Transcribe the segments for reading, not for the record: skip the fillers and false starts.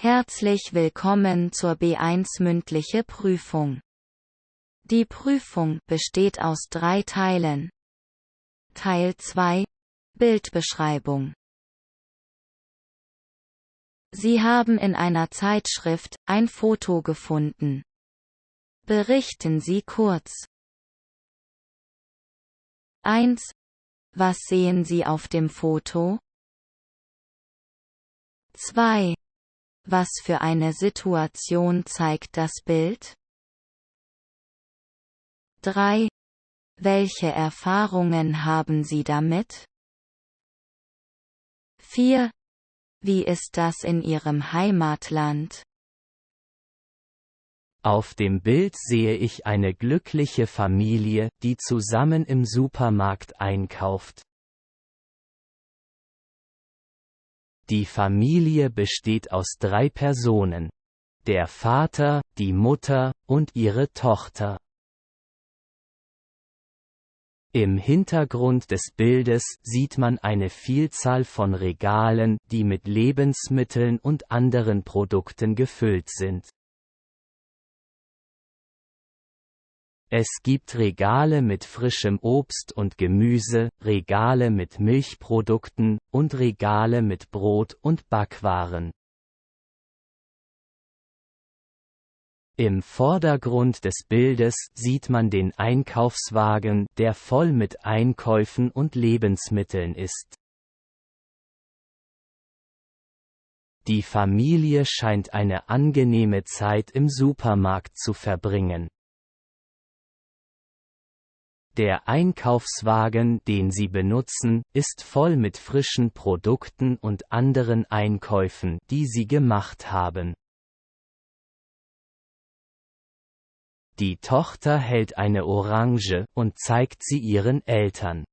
Herzlich willkommen zur B1 mündliche Prüfung. Die Prüfung besteht aus 3 Teilen. Teil 2 – Bildbeschreibung. Sie haben in einer Zeitschrift ein Foto gefunden. Berichten Sie kurz. 1. Was sehen Sie auf dem Foto? 2. Was für eine Situation zeigt das Bild? 3. Welche Erfahrungen haben Sie damit? 4. Wie ist das in Ihrem Heimatland? Auf dem Bild sehe ich eine glückliche Familie, die zusammen im Supermarkt einkauft. Die Familie besteht aus 3 Personen: der Vater, die Mutter und ihre Tochter. Im Hintergrund des Bildes sieht man eine Vielzahl von Regalen, die mit Lebensmitteln und anderen Produkten gefüllt sind. Es gibt Regale mit frischem Obst und Gemüse, Regale mit Milchprodukten und Regale mit Brot und Backwaren. Im Vordergrund des Bildes sieht man den Einkaufswagen, der voll mit Einkäufen und Lebensmitteln ist. Die Familie scheint eine angenehme Zeit im Supermarkt zu verbringen. Der Einkaufswagen, den Sie benutzen, ist voll mit frischen Produkten und anderen Einkäufen, die Sie gemacht haben. Die Tochter hält eine Orange und zeigt sie ihren Eltern.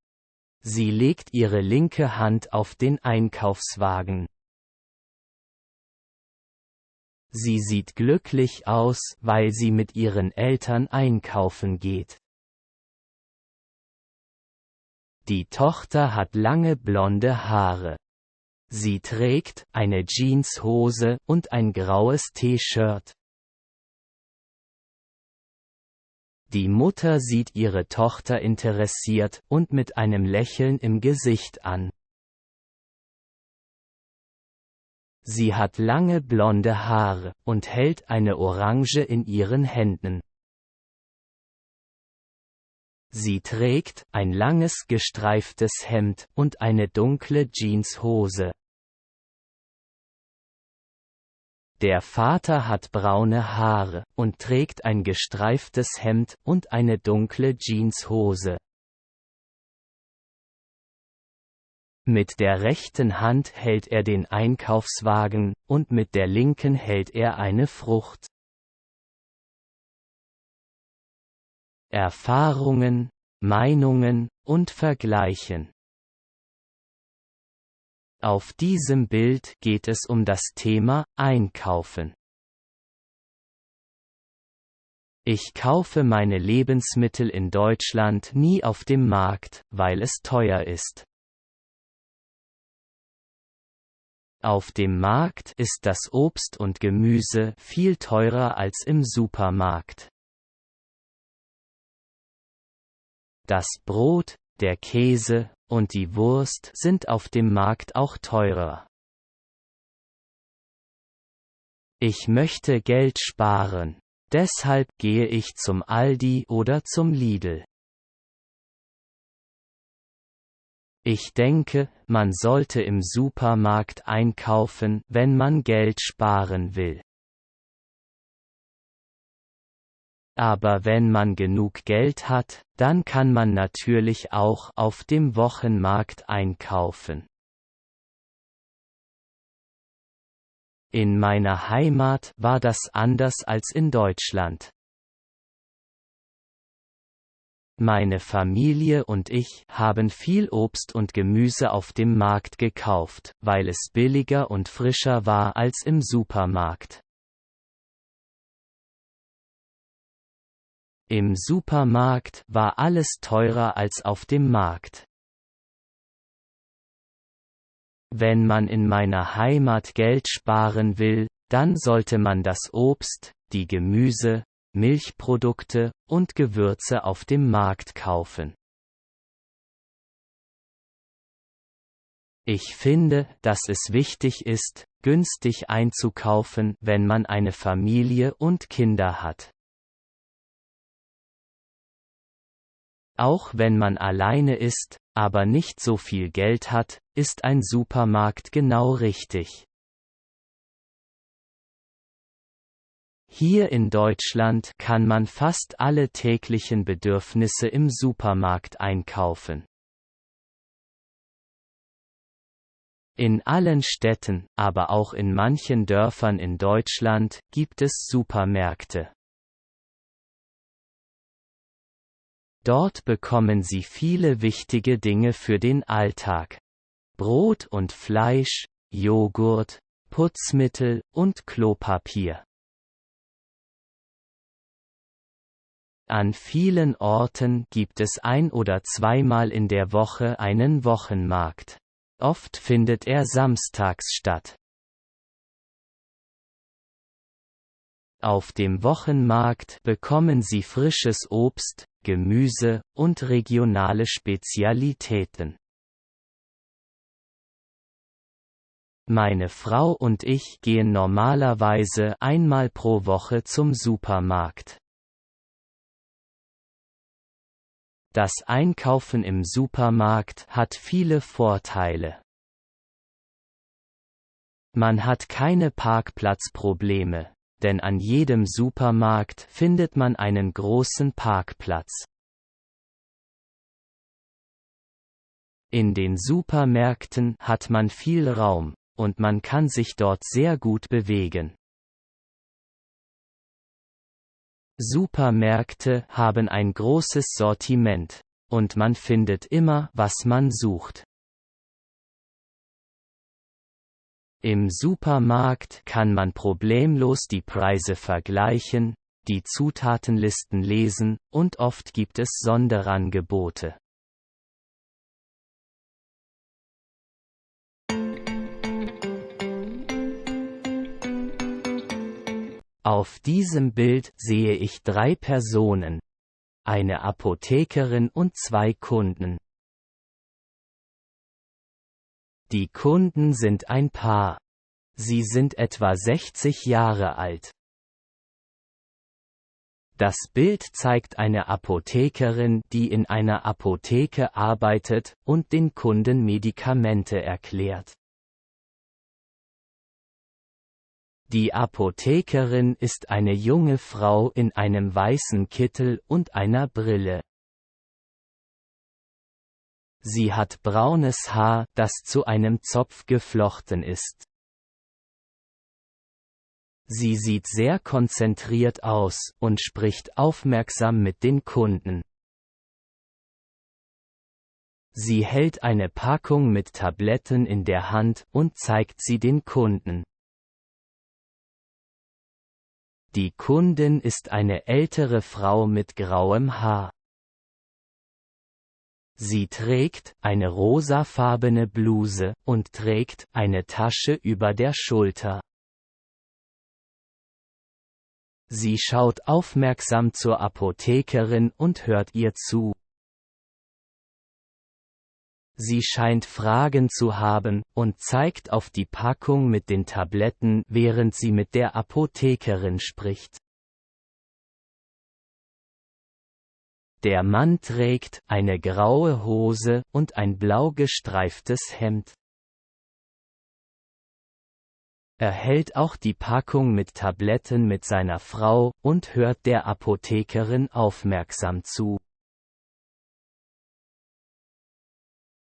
Sie legt ihre linke Hand auf den Einkaufswagen. Sie sieht glücklich aus, weil sie mit ihren Eltern einkaufen geht. Die Tochter hat lange blonde Haare. Sie trägt eine Jeanshose und ein graues T-Shirt. Die Mutter sieht ihre Tochter interessiert und mit einem Lächeln im Gesicht an. Sie hat lange blonde Haare und hält eine Orange in ihren Händen. Sie trägt ein langes gestreiftes Hemd und eine dunkle Jeanshose. Der Vater hat braune Haare und trägt ein gestreiftes Hemd und eine dunkle Jeanshose. Mit der rechten Hand hält er den Einkaufswagen und mit der linken hält er eine Frucht. Erfahrungen, Meinungen und Vergleichen. Auf diesem Bild geht es um das Thema Einkaufen. Ich kaufe meine Lebensmittel in Deutschland nie auf dem Markt, weil es teuer ist. Auf dem Markt ist das Obst und Gemüse viel teurer als im Supermarkt. Das Brot, der Käse und die Wurst sind auf dem Markt auch teurer. Ich möchte Geld sparen. Deshalb gehe ich zum Aldi oder zum Lidl. Ich denke, man sollte im Supermarkt einkaufen, wenn man Geld sparen will. Aber wenn man genug Geld hat, dann kann man natürlich auch auf dem Wochenmarkt einkaufen. In meiner Heimat war das anders als in Deutschland. Meine Familie und ich haben viel Obst und Gemüse auf dem Markt gekauft, weil es billiger und frischer war als im Supermarkt. Im Supermarkt war alles teurer als auf dem Markt. Wenn man in meiner Heimat Geld sparen will, dann sollte man das Obst, die Gemüse, Milchprodukte und Gewürze auf dem Markt kaufen. Ich finde, dass es wichtig ist, günstig einzukaufen, wenn man eine Familie und Kinder hat. Auch wenn man alleine ist, aber nicht so viel Geld hat, ist ein Supermarkt genau richtig. Hier in Deutschland kann man fast alle täglichen Bedürfnisse im Supermarkt einkaufen. In allen Städten, aber auch in manchen Dörfern in Deutschland, gibt es Supermärkte. Dort bekommen Sie viele wichtige Dinge für den Alltag. Brot und Fleisch, Joghurt, Putzmittel und Klopapier. An vielen Orten gibt es ein- oder zweimal in der Woche einen Wochenmarkt. Oft findet er samstags statt. Auf dem Wochenmarkt bekommen Sie frisches Obst, Gemüse und regionale Spezialitäten. Meine Frau und ich gehen normalerweise einmal pro Woche zum Supermarkt. Das Einkaufen im Supermarkt hat viele Vorteile. Man hat keine Parkplatzprobleme, denn an jedem Supermarkt findet man einen großen Parkplatz. In den Supermärkten hat man viel Raum, und man kann sich dort sehr gut bewegen. Supermärkte haben ein großes Sortiment, und man findet immer, was man sucht. Im Supermarkt kann man problemlos die Preise vergleichen, die Zutatenlisten lesen, und oft gibt es Sonderangebote. Auf diesem Bild sehe ich 3 Personen. Eine Apothekerin und 2 Kunden. Die Kunden sind ein Paar. Sie sind etwa 60 Jahre alt. Das Bild zeigt eine Apothekerin, die in einer Apotheke arbeitet und den Kunden Medikamente erklärt. Die Apothekerin ist eine junge Frau in einem weißen Kittel und einer Brille. Sie hat braunes Haar, das zu einem Zopf geflochten ist. Sie sieht sehr konzentriert aus und spricht aufmerksam mit den Kunden. Sie hält eine Packung mit Tabletten in der Hand und zeigt sie den Kunden. Die Kundin ist eine ältere Frau mit grauem Haar. Sie trägt eine rosafarbene Bluse und trägt eine Tasche über der Schulter. Sie schaut aufmerksam zur Apothekerin und hört ihr zu. Sie scheint Fragen zu haben und zeigt auf die Packung mit den Tabletten, während sie mit der Apothekerin spricht. Der Mann trägt eine graue Hose und ein blau gestreiftes Hemd. Er hält auch die Packung mit Tabletten mit seiner Frau und hört der Apothekerin aufmerksam zu.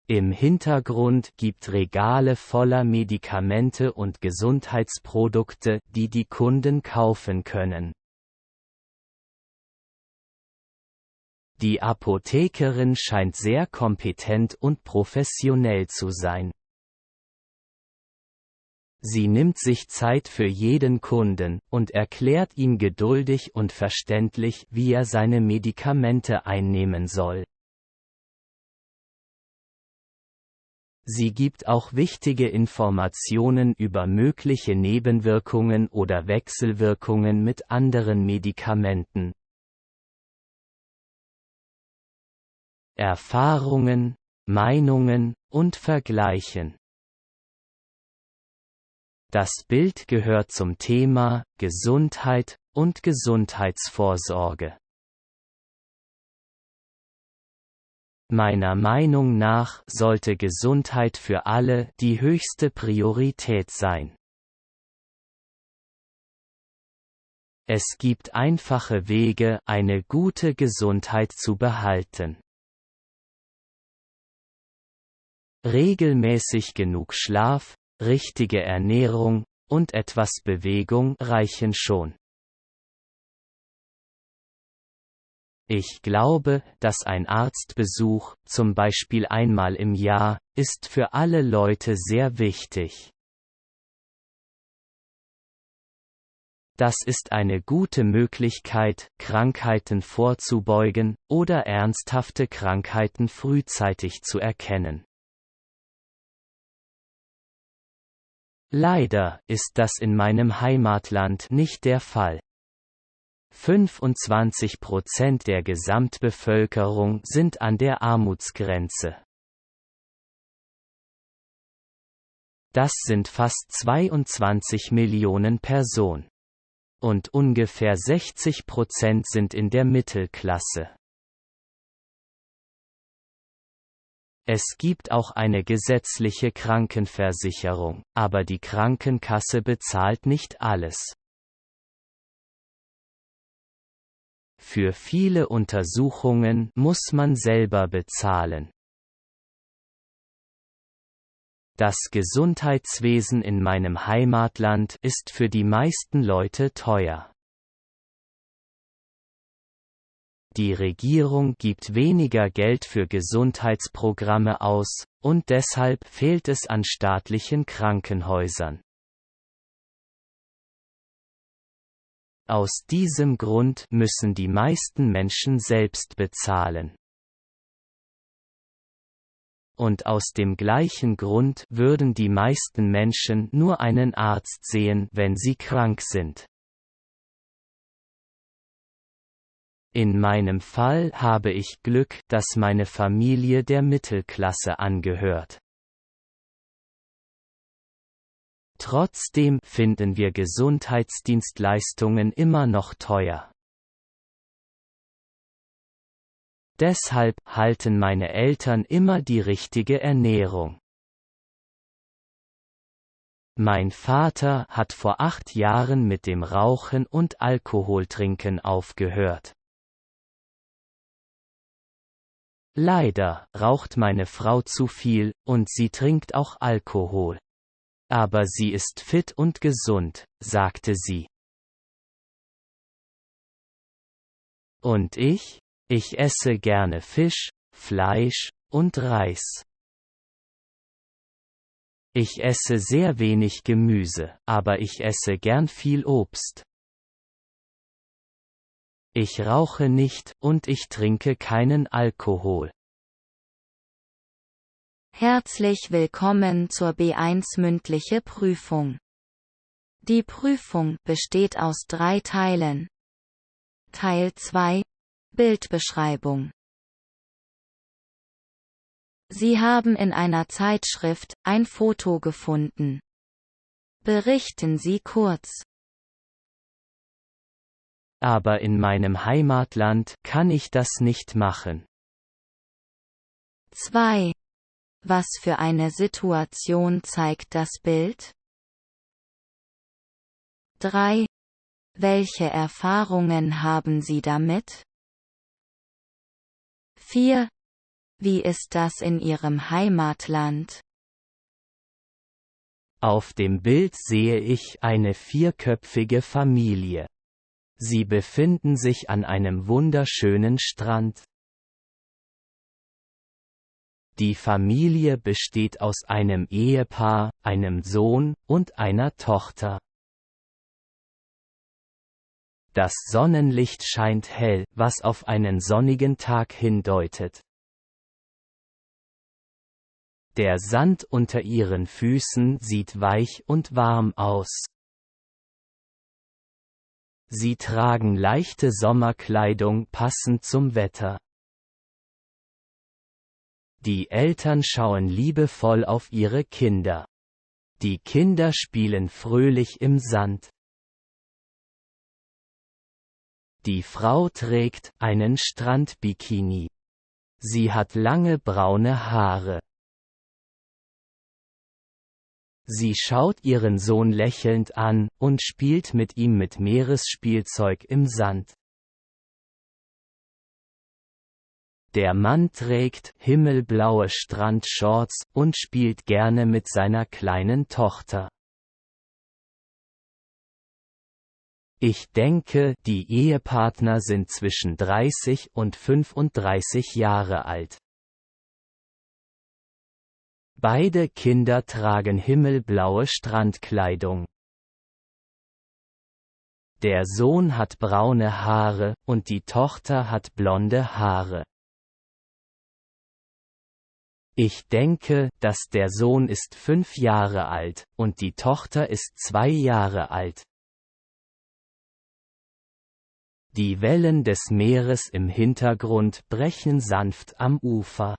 Im Hintergrund gibt Regale voller Medikamente und Gesundheitsprodukte, die die Kunden kaufen können. Die Apothekerin scheint sehr kompetent und professionell zu sein. Sie nimmt sich Zeit für jeden Kunden und erklärt ihm geduldig und verständlich, wie er seine Medikamente einnehmen soll. Sie gibt auch wichtige Informationen über mögliche Nebenwirkungen oder Wechselwirkungen mit anderen Medikamenten. Erfahrungen, Meinungen und Vergleichen. Das Bild gehört zum Thema Gesundheit und Gesundheitsvorsorge. Meiner Meinung nach sollte Gesundheit für alle die höchste Priorität sein. Es gibt einfache Wege, eine gute Gesundheit zu behalten. Regelmäßig genug Schlaf, richtige Ernährung und etwas Bewegung reichen schon. Ich glaube, dass ein Arztbesuch, zum Beispiel einmal im Jahr, ist für alle Leute sehr wichtig. Das ist eine gute Möglichkeit, Krankheiten vorzubeugen oder ernsthafte Krankheiten frühzeitig zu erkennen. Leider ist das in meinem Heimatland nicht der Fall. 25% der Gesamtbevölkerung sind an der Armutsgrenze. Das sind fast 22 Millionen Personen. Und ungefähr 60% sind in der Mittelklasse. Es gibt auch eine gesetzliche Krankenversicherung, aber die Krankenkasse bezahlt nicht alles. Für viele Untersuchungen muss man selber bezahlen. Das Gesundheitswesen in meinem Heimatland ist für die meisten Leute teuer. Die Regierung gibt weniger Geld für Gesundheitsprogramme aus, und deshalb fehlt es an staatlichen Krankenhäusern. Aus diesem Grund müssen die meisten Menschen selbst bezahlen. Und aus dem gleichen Grund würden die meisten Menschen nur einen Arzt sehen, wenn sie krank sind. In meinem Fall habe ich Glück, dass meine Familie der Mittelklasse angehört. Trotzdem finden wir Gesundheitsdienstleistungen immer noch teuer. Deshalb halten meine Eltern immer die richtige Ernährung. Mein Vater hat vor 8 Jahren mit dem Rauchen und Alkoholtrinken aufgehört. Leider raucht meine Frau zu viel, und sie trinkt auch Alkohol. Aber sie ist fit und gesund, sagte sie. Und ich? Ich esse gerne Fisch, Fleisch und Reis. Ich esse sehr wenig Gemüse, aber ich esse gern viel Obst. Ich rauche nicht, und ich trinke keinen Alkohol. Herzlich willkommen zur B1 mündliche Prüfung. Die Prüfung besteht aus 3 Teilen. Teil 2 – Bildbeschreibung. Sie haben in einer Zeitschrift ein Foto gefunden. Berichten Sie kurz. Aber in meinem Heimatland kann ich das nicht machen. 2. Was für eine Situation zeigt das Bild? 3. Welche Erfahrungen haben Sie damit? 4. Wie ist das in Ihrem Heimatland? Auf dem Bild sehe ich eine 4-köpfige Familie. Sie befinden sich an einem wunderschönen Strand. Die Familie besteht aus einem Ehepaar, einem Sohn und einer Tochter. Das Sonnenlicht scheint hell, was auf einen sonnigen Tag hindeutet. Der Sand unter ihren Füßen sieht weich und warm aus. Sie tragen leichte Sommerkleidung passend zum Wetter. Die Eltern schauen liebevoll auf ihre Kinder. Die Kinder spielen fröhlich im Sand. Die Frau trägt einen Strandbikini. Sie hat lange braune Haare. Sie schaut ihren Sohn lächelnd an und spielt mit ihm mit Meeresspielzeug im Sand. Der Mann trägt himmelblaue Strandshorts und spielt gerne mit seiner kleinen Tochter. Ich denke, die Ehepartner sind zwischen 30 und 35 Jahre alt. Beide Kinder tragen himmelblaue Strandkleidung. Der Sohn hat braune Haare und die Tochter hat blonde Haare. Ich denke, dass der Sohn ist 5 Jahre alt und die Tochter ist 2 Jahre alt. Die Wellen des Meeres im Hintergrund brechen sanft am Ufer.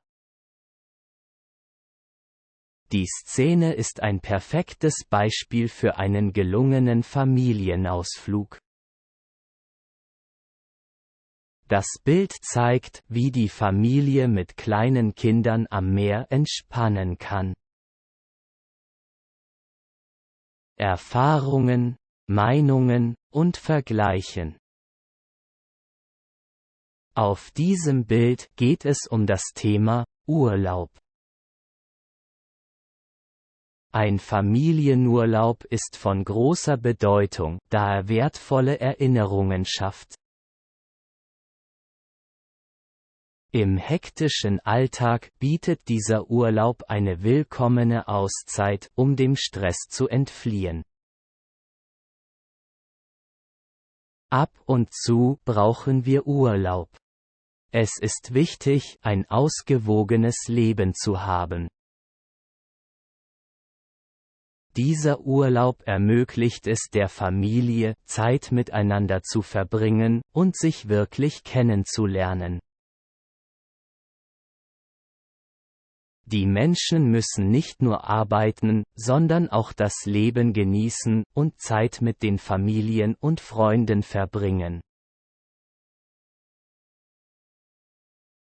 Die Szene ist ein perfektes Beispiel für einen gelungenen Familienausflug. Das Bild zeigt, wie die Familie mit kleinen Kindern am Meer entspannen kann. Erfahrungen, Meinungen und Vergleichen. Auf diesem Bild geht es um das Thema Urlaub. Ein Familienurlaub ist von großer Bedeutung, da er wertvolle Erinnerungen schafft. Im hektischen Alltag bietet dieser Urlaub eine willkommene Auszeit, um dem Stress zu entfliehen. Ab und zu brauchen wir Urlaub. Es ist wichtig, ein ausgewogenes Leben zu haben. Dieser Urlaub ermöglicht es der Familie, Zeit miteinander zu verbringen und sich wirklich kennenzulernen. Die Menschen müssen nicht nur arbeiten, sondern auch das Leben genießen und Zeit mit den Familien und Freunden verbringen.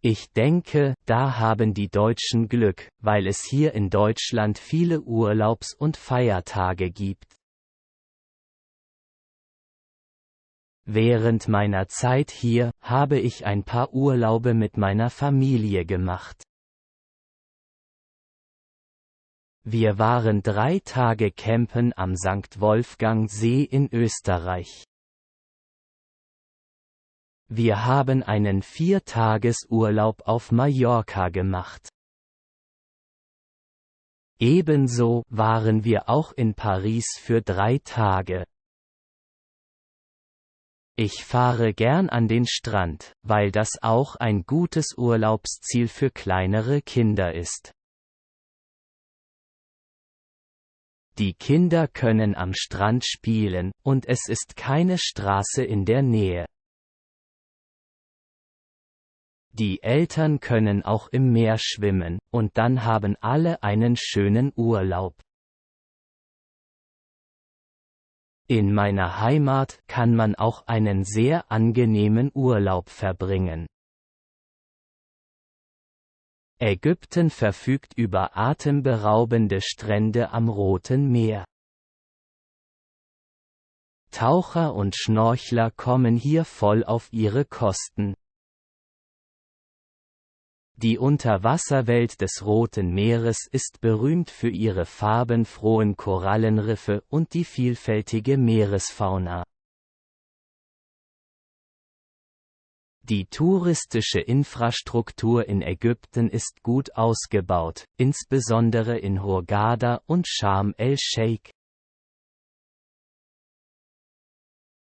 Ich denke, da haben die Deutschen Glück, weil es hier in Deutschland viele Urlaubs- und Feiertage gibt. Während meiner Zeit hier habe ich ein paar Urlaube mit meiner Familie gemacht. Wir waren 3 Tage campen am St. Wolfgang-See in Österreich. Wir haben einen 4-Tages-Urlaub auf Mallorca gemacht. Ebenso waren wir auch in Paris für 3 Tage. Ich fahre gern an den Strand, weil das auch ein gutes Urlaubsziel für kleinere Kinder ist. Die Kinder können am Strand spielen, und es ist keine Straße in der Nähe. Die Eltern können auch im Meer schwimmen, und dann haben alle einen schönen Urlaub. In meiner Heimat kann man auch einen sehr angenehmen Urlaub verbringen. Ägypten verfügt über atemberaubende Strände am Roten Meer. Taucher und Schnorchler kommen hier voll auf ihre Kosten. Die Unterwasserwelt des Roten Meeres ist berühmt für ihre farbenfrohen Korallenriffe und die vielfältige Meeresfauna. Die touristische Infrastruktur in Ägypten ist gut ausgebaut, insbesondere in Hurghada und Scharm el-Sheikh.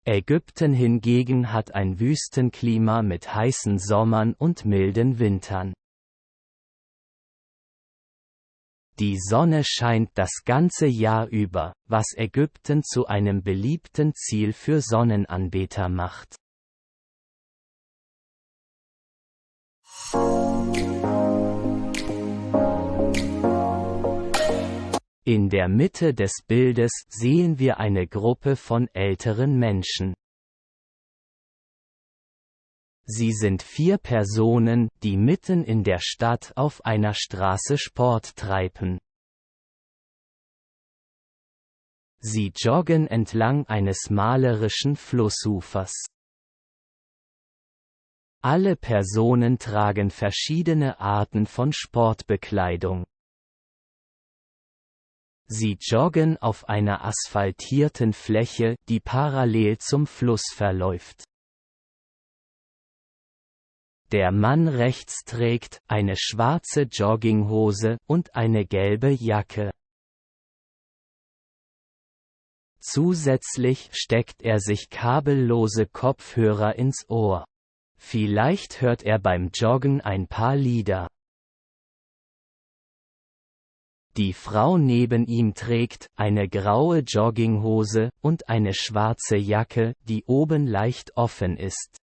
Ägypten hingegen hat ein Wüstenklima mit heißen Sommern und milden Wintern. Die Sonne scheint das ganze Jahr über, was Ägypten zu einem beliebten Ziel für Sonnenanbeter macht. In der Mitte des Bildes sehen wir eine Gruppe von älteren Menschen. Sie sind 4 Personen, die mitten in der Stadt auf einer Straße Sport treiben. Sie joggen entlang eines malerischen Flussufers. Alle Personen tragen verschiedene Arten von Sportbekleidung. Sie joggen auf einer asphaltierten Fläche, die parallel zum Fluss verläuft. Der Mann rechts trägt eine schwarze Jogginghose und eine gelbe Jacke. Zusätzlich steckt er sich kabellose Kopfhörer ins Ohr. Vielleicht hört er beim Joggen ein paar Lieder. Die Frau neben ihm trägt eine graue Jogginghose und eine schwarze Jacke, die oben leicht offen ist.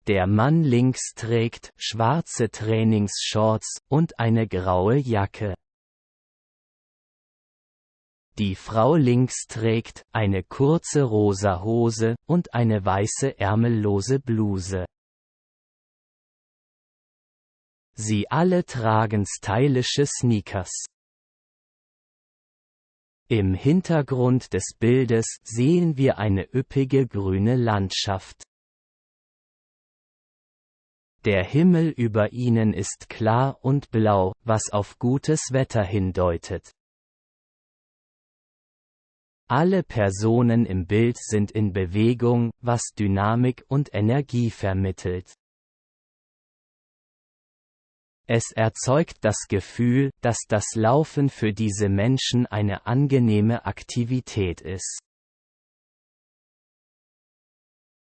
Der Mann links trägt schwarze Trainingsshorts und eine graue Jacke. Die Frau links trägt eine kurze rosa Hose und eine weiße ärmellose Bluse. Sie alle tragen stylische Sneakers. Im Hintergrund des Bildes sehen wir eine üppige grüne Landschaft. Der Himmel über ihnen ist klar und blau, was auf gutes Wetter hindeutet. Alle Personen im Bild sind in Bewegung, was Dynamik und Energie vermittelt. Es erzeugt das Gefühl, dass das Laufen für diese Menschen eine angenehme Aktivität ist.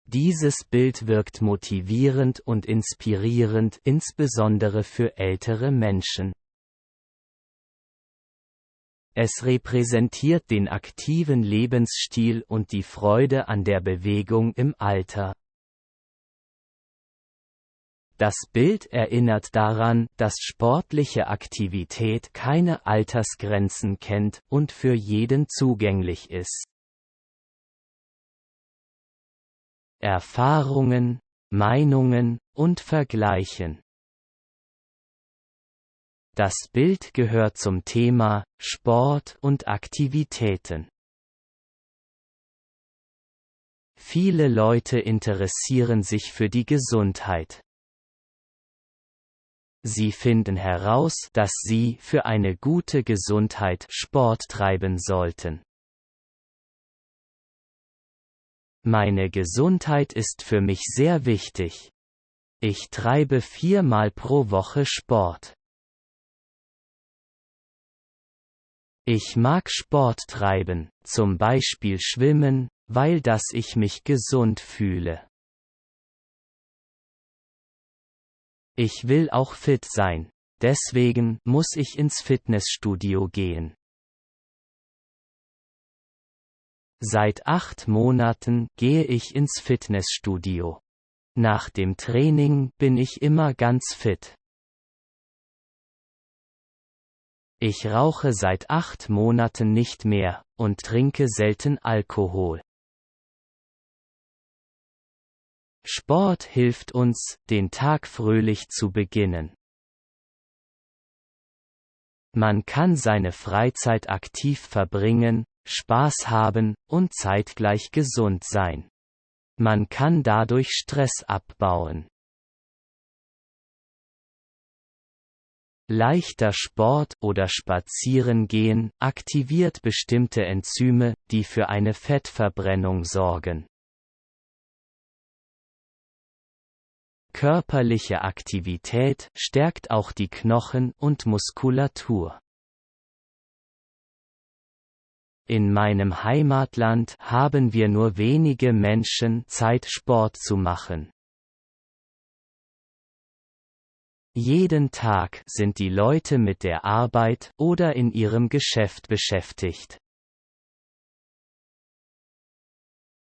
Dieses Bild wirkt motivierend und inspirierend, insbesondere für ältere Menschen. Es repräsentiert den aktiven Lebensstil und die Freude an der Bewegung im Alter. Das Bild erinnert daran, dass sportliche Aktivität keine Altersgrenzen kennt und für jeden zugänglich ist. Erfahrungen, Meinungen und Vergleichen. Das Bild gehört zum Thema Sport und Aktivitäten. Viele Leute interessieren sich für die Gesundheit. Sie finden heraus, dass sie für eine gute Gesundheit Sport treiben sollten. Meine Gesundheit ist für mich sehr wichtig. Ich treibe 4-mal pro Woche Sport. Ich mag Sport treiben, zum Beispiel Schwimmen, weil ich mich gesund fühle. Ich will auch fit sein, deswegen muss ich ins Fitnessstudio gehen. Seit 8 Monaten gehe ich ins Fitnessstudio. Nach dem Training bin ich immer ganz fit. Ich rauche seit 8 Monaten nicht mehr und trinke selten Alkohol. Sport hilft uns, den Tag fröhlich zu beginnen. Man kann seine Freizeit aktiv verbringen, Spaß haben und zeitgleich gesund sein. Man kann dadurch Stress abbauen. Leichter Sport oder Spazierengehen aktiviert bestimmte Enzyme, die für eine Fettverbrennung sorgen. Körperliche Aktivität stärkt auch die Knochen und Muskulatur. In meinem Heimatland haben wir nur wenige Menschen Zeit, Sport zu machen. Jeden Tag sind die Leute mit der Arbeit oder in ihrem Geschäft beschäftigt.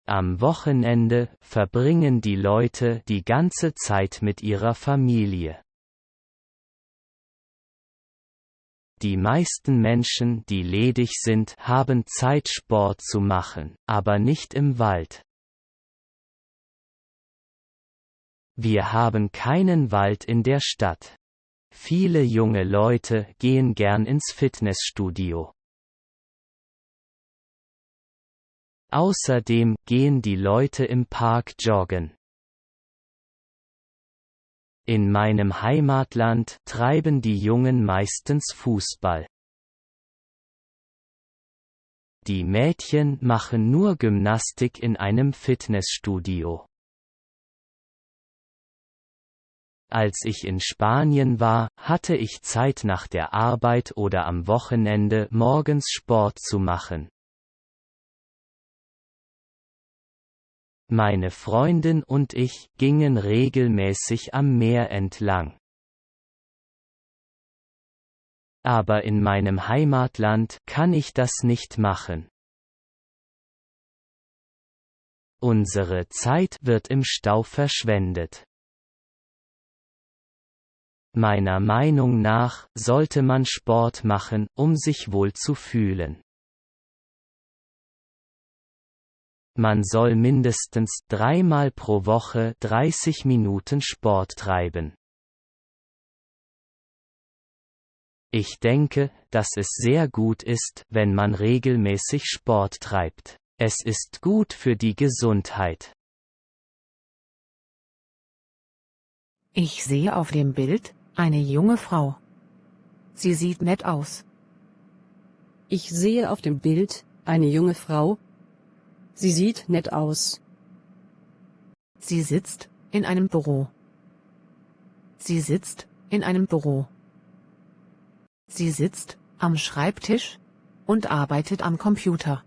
Am Wochenende verbringen die Leute die ganze Zeit mit ihrer Familie. Die meisten Menschen, die ledig sind, haben Zeit, Sport zu machen, aber nicht im Wald. Wir haben keinen Wald in der Stadt. Viele junge Leute gehen gern ins Fitnessstudio. Außerdem gehen die Leute im Park joggen. In meinem Heimatland treiben die Jungen meistens Fußball. Die Mädchen machen nur Gymnastik in einem Fitnessstudio. Als ich in Spanien war, hatte ich Zeit nach der Arbeit oder am Wochenende morgens Sport zu machen. Meine Freundin und ich gingen regelmäßig am Meer entlang. Aber in meinem Heimatland kann ich das nicht machen. Unsere Zeit wird im Stau verschwendet. Meiner Meinung nach sollte man Sport machen, um sich wohl zu fühlen. Man soll mindestens 3-mal pro Woche 30 Minuten Sport treiben. Ich denke, dass es sehr gut ist, wenn man regelmäßig Sport treibt. Es ist gut für die Gesundheit. Ich sehe auf dem Bild eine junge Frau. Sie sieht nett aus. Ich sehe auf dem Bild eine junge Frau. Sie sieht nett aus. Sie sitzt in einem Büro. Sie sitzt in einem Büro. Sie sitzt am Schreibtisch und arbeitet am Computer.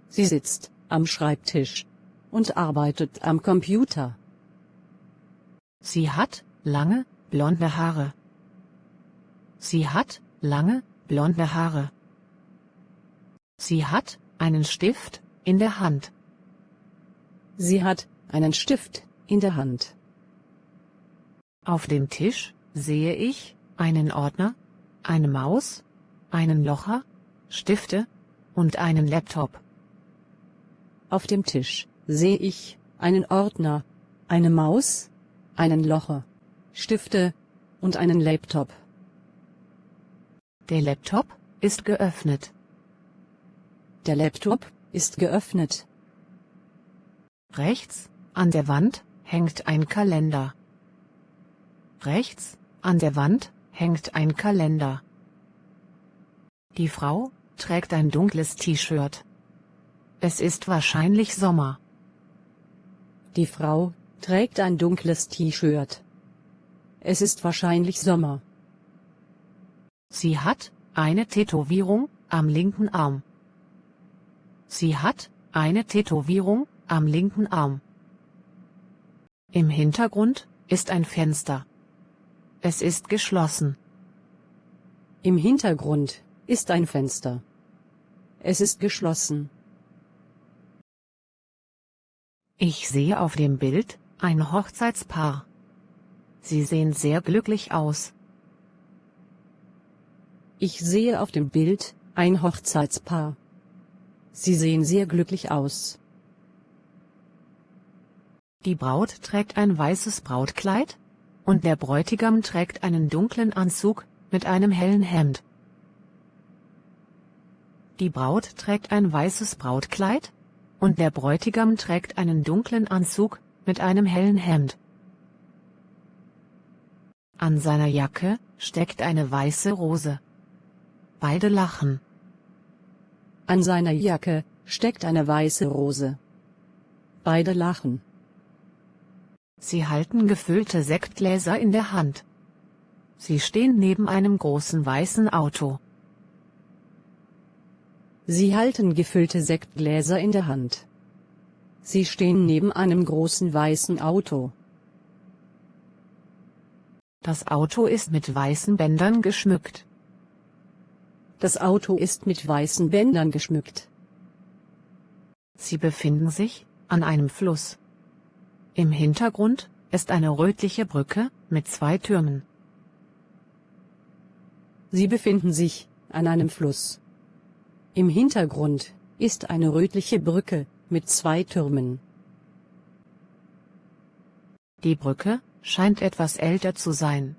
Sie sitzt am Schreibtisch und arbeitet am Computer. Sie hat lange, blonde Haare. Sie hat lange, blonde Haare. Sie hat einen Stift in der Hand. Sie hat einen Stift in der Hand. Auf dem Tisch sehe ich einen Ordner, eine Maus, einen Locher, Stifte und einen Laptop. Auf dem Tisch sehe ich einen Ordner, eine Maus, einen Locher, Stifte und einen Laptop. Der Laptop ist geöffnet. Der Laptop ist geöffnet. Rechts an der Wand hängt ein Kalender. Rechts an der Wand hängt ein Kalender. Die Frau trägt ein dunkles T-Shirt. Es ist wahrscheinlich Sommer. Die Frau trägt ein dunkles T-Shirt. Es ist wahrscheinlich Sommer. Sie hat eine Tätowierung am linken Arm. Sie hat eine Tätowierung am linken Arm. Im Hintergrund ist ein Fenster. Es ist geschlossen. Im Hintergrund ist ein Fenster. Es ist geschlossen. Ich sehe auf dem Bild ein Hochzeitspaar. Sie sehen sehr glücklich aus. Ich sehe auf dem Bild ein Hochzeitspaar. Sie sehen sehr glücklich aus. Die Braut trägt ein weißes Brautkleid und der Bräutigam trägt einen dunklen Anzug mit einem hellen Hemd. Die Braut trägt ein weißes Brautkleid und der Bräutigam trägt einen dunklen Anzug mit einem hellen Hemd. An seiner Jacke steckt eine weiße Rose. Beide lachen. An seiner Jacke steckt eine weiße Rose. Beide lachen. Sie halten gefüllte Sektgläser in der Hand. Sie stehen neben einem großen weißen Auto. Sie halten gefüllte Sektgläser in der Hand. Sie stehen neben einem großen weißen Auto. Das Auto ist mit weißen Bändern geschmückt. Das Auto ist mit weißen Bändern geschmückt. Sie befinden sich an einem Fluss. Im Hintergrund ist eine rötliche Brücke mit 2 Türmen. Sie befinden sich an einem Fluss. Im Hintergrund ist eine rötliche Brücke mit 2 Türmen. Die Brücke scheint etwas älter zu sein.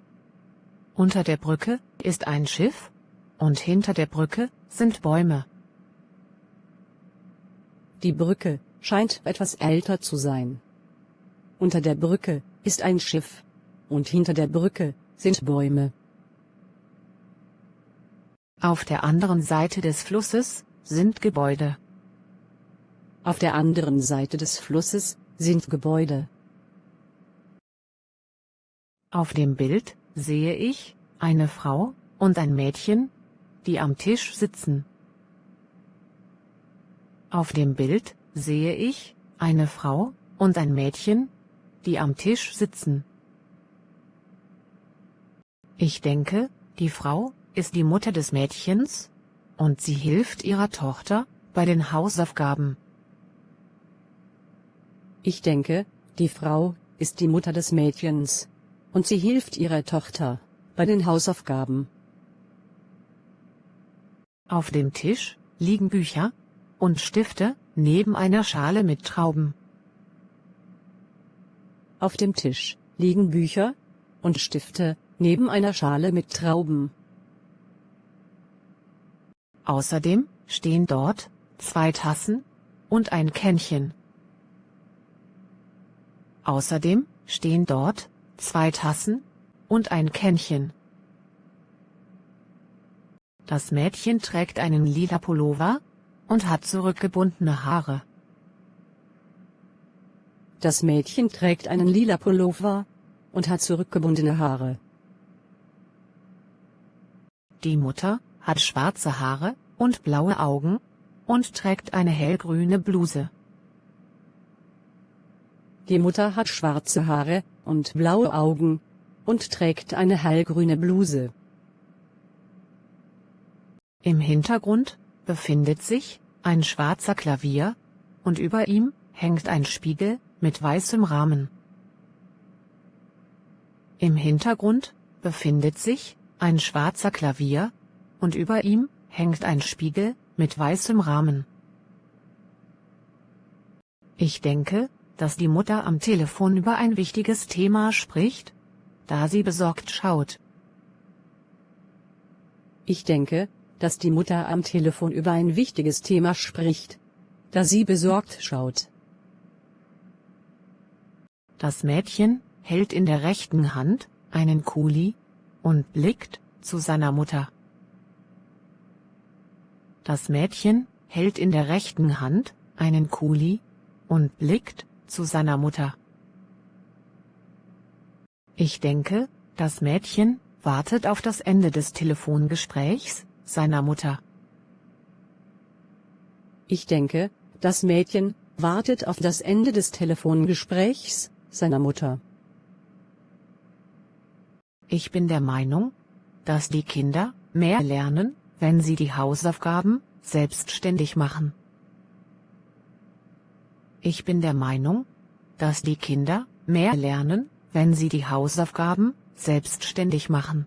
Unter der Brücke ist ein Schiff und hinter der Brücke sind Bäume. Die Brücke scheint etwas älter zu sein. Unter der Brücke ist ein Schiff und hinter der Brücke sind Bäume. Auf der anderen Seite des Flusses sind Gebäude. Auf der anderen Seite des Flusses sind Gebäude. Auf dem Bild sehe ich eine Frau und ein Mädchen, die am Tisch sitzen. Auf dem Bild sehe ich eine Frau und ein Mädchen, die am Tisch sitzen. Ich denke, die Frau ist die Mutter des Mädchens und sie hilft ihrer Tochter bei den Hausaufgaben. Ich denke, die Frau ist die Mutter des Mädchens und sie hilft ihrer Tochter bei den Hausaufgaben. Auf dem Tisch liegen Bücher und Stifte neben einer Schale mit Trauben. Auf dem Tisch liegen Bücher und Stifte neben einer Schale mit Trauben. Außerdem stehen dort 2 Tassen und ein Kännchen. Außerdem stehen dort 2 Tassen und ein Kännchen. Das Mädchen trägt einen lila Pullover und hat zurückgebundene Haare. Das Mädchen trägt einen lila Pullover und hat zurückgebundene Haare. Die Mutter hat schwarze Haare und blaue Augen und trägt eine hellgrüne Bluse. Die Mutter hat schwarze Haare und blaue Augen und trägt eine hellgrüne Bluse. Im Hintergrund befindet sich ein schwarzer Klavier und über ihm hängt ein Spiegel mit weißem Rahmen. Im Hintergrund befindet sich ein schwarzer Klavier und über ihm hängt ein Spiegel mit weißem Rahmen. Ich denke, dass die Mutter am Telefon über ein wichtiges Thema spricht, da sie besorgt schaut. Ich denke, dass die Mutter am Telefon über ein wichtiges Thema spricht, da sie besorgt schaut. Das Mädchen hält in der rechten Hand einen Kuli und blickt zu seiner Mutter. Das Mädchen hält in der rechten Hand einen Kuli und blickt zu seiner Mutter. Ich denke, das Mädchen wartet auf das Ende des Telefongesprächs seiner Mutter. Ich denke, das Mädchen wartet auf das Ende des Telefongesprächs seiner Mutter. Ich bin der Meinung, dass die Kinder mehr lernen, wenn sie die Hausaufgaben selbstständig machen. Ich bin der Meinung, dass die Kinder mehr lernen, wenn sie die Hausaufgaben selbstständig machen.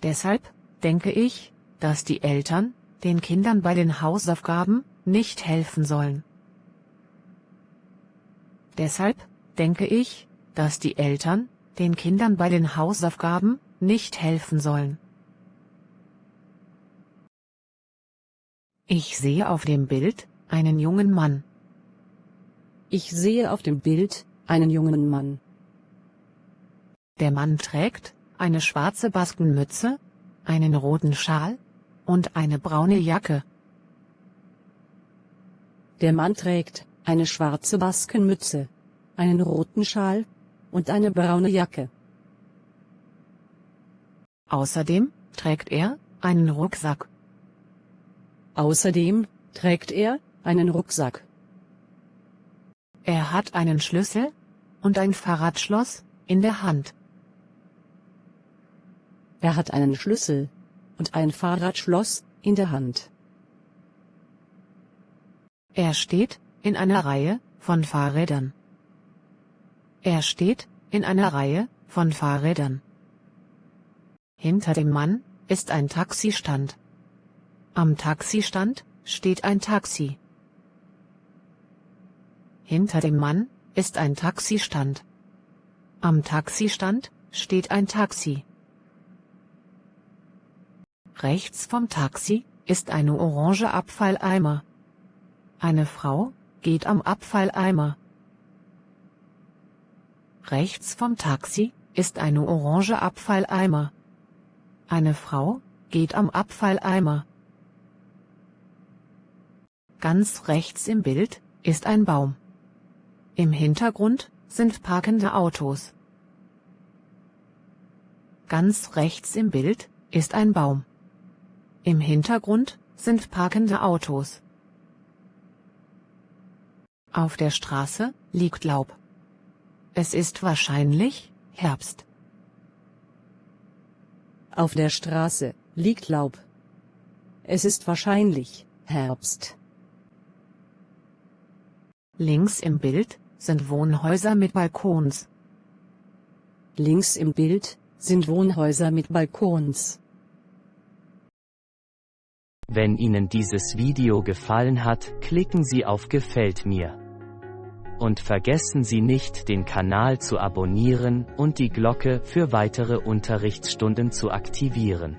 Deshalb denke ich, dass die Eltern den Kindern bei den Hausaufgaben nicht helfen sollen. Deshalb denke ich, dass die Eltern den Kindern bei den Hausaufgaben nicht helfen sollen. Ich sehe auf dem Bild einen jungen Mann. Ich sehe auf dem Bild einen jungen Mann. Der Mann trägt eine schwarze Baskenmütze, einen roten Schal und eine braune Jacke. Der Mann trägt eine schwarze Baskenmütze, einen roten Schal und eine braune Jacke. Außerdem trägt er einen Rucksack. Außerdem trägt er einen Rucksack. Er hat einen Schlüssel und ein Fahrradschloss in der Hand. Er hat einen Schlüssel und ein Fahrradschloss in der Hand. Er steht in einer Reihe von Fahrrädern. Er steht in einer Reihe von Fahrrädern. Hinter dem Mann ist ein Taxistand. Am Taxistand steht ein Taxi. Hinter dem Mann ist ein Taxistand. Am Taxistand steht ein Taxi. Rechts vom Taxi ist eine orange Abfalleimer. Eine Frau geht am Abfalleimer. Rechts vom Taxi ist eine orange Abfalleimer. Eine Frau geht am Abfalleimer. Ganz rechts im Bild ist ein Baum. Im Hintergrund sind parkende Autos. Ganz rechts im Bild ist ein Baum. Im Hintergrund sind parkende Autos. Auf der Straße liegt Laub. Es ist wahrscheinlich Herbst. Auf der Straße liegt Laub. Es ist wahrscheinlich Herbst. Links im Bild sind Wohnhäuser mit Balkons. Links im Bild sind Wohnhäuser mit Balkons. Wenn Ihnen dieses Video gefallen hat, klicken Sie auf Gefällt mir. Und vergessen Sie nicht, den Kanal zu abonnieren und die Glocke für weitere Unterrichtsstunden zu aktivieren.